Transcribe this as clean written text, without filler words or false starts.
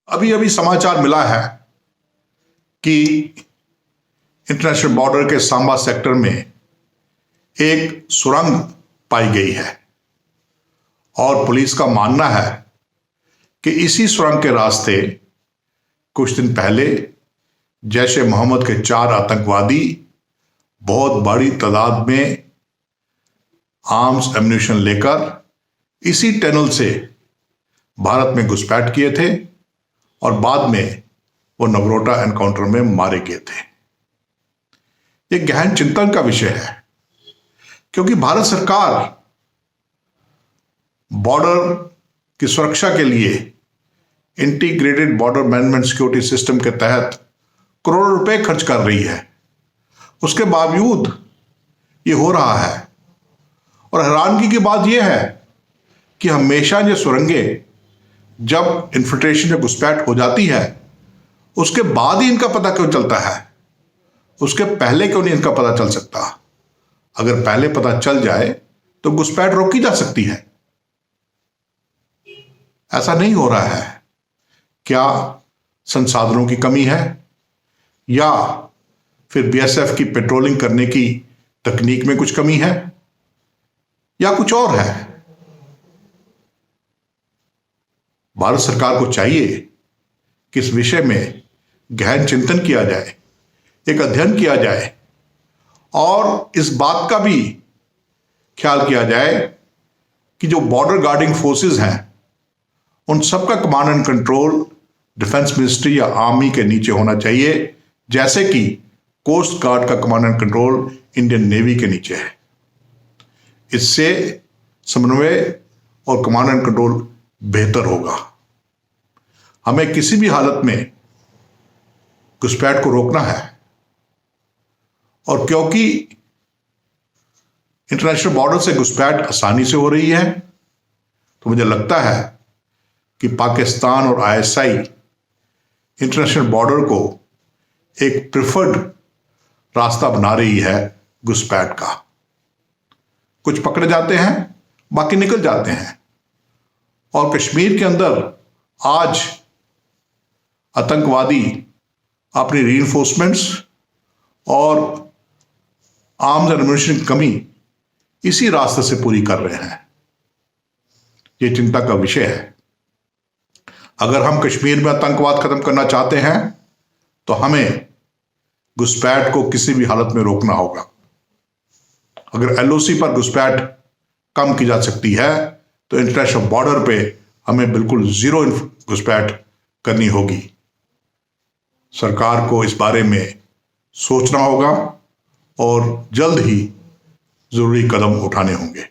अभी अभी समाचार मिला है कि इंटरनेशनल बॉर्डर के सांबा सेक्टर में एक सुरंग पाई गई है और पुलिस का मानना है कि इसी सुरंग के रास्ते कुछ दिन पहले जैश ए मोहम्मद के 4 आतंकवादी बहुत बड़ी तादाद में आर्म्स एम्यूनिशन लेकर इसी टनल से भारत में घुसपैठ किए थे और बाद में वो नगरोटा एनकाउंटर में मारे गए थे। यह गहन चिंतन का विषय है क्योंकि भारत सरकार बॉर्डर की सुरक्षा के लिए integrated border management security system के तहत करोड़ों रुपए खर्च कर रही है। उसके बावजूद ये हो रहा है और हैरानगी की बात यह है कि हमेशा ये सुरंगें जब इन्फिल्ट्रेशन या घुसपैठ हो जाती है उसके बाद ही इनका पता क्यों चलता है, उसके पहले क्यों नहीं इनका पता चल सकता? अगर पहले पता चल जाए तो घुसपैठ रोकी जा सकती है। ऐसा नहीं हो रहा है। क्या संसाधनों की कमी है या फिर बीएसएफ की पेट्रोलिंग करने की तकनीक में कुछ कमी है या कुछ और है? भारत सरकार को चाहिए कि इस विषय में गहन चिंतन किया जाए, एक अध्ययन किया जाए और इस बात का भी ख्याल किया जाए कि जो बॉर्डर गार्डिंग फोर्सेस हैं उन सबका command and control defence ministry या आर्मी के नीचे होना चाहिए, जैसे कि कोस्ट गार्ड का command and control Indian navy के नीचे है। इससे समन्वय और कमांड एंड कंट्रोल बेहतर होगा। हमें किसी भी हालत में घुसपैठ को रोकना है और क्योंकि इंटरनेशनल बॉर्डर से घुसपैठ आसानी से हो रही है तो मुझे लगता है कि पाकिस्तान और आईएसआई इंटरनेशनल बॉर्डर को एक प्रिफर्ड रास्ता बना रही है घुसपैठ का। कुछ पकड़े जाते हैं, बाकी निकल जाते हैं और कश्मीर के अंदर आज आतंकवादी अपनी रीइंफोर्समेंट्स और आर्म्स एंड एम्यूनिशन की कमी इसी रास्ते से पूरी कर रहे हैं। यह चिंता का विषय है। अगर हम कश्मीर में आतंकवाद खत्म करना चाहते हैं तो हमें घुसपैठ को किसी भी हालत में रोकना होगा। अगर एलओसी पर घुसपैठ कम की जा सकती है तो इंटरनेशनल बॉर्डर पे हमें बिल्कुल जीरो घुसपैठ करनी होगी। सरकार को इस बारे में सोचना होगा और जल्द ही जरूरी कदम उठाने होंगे।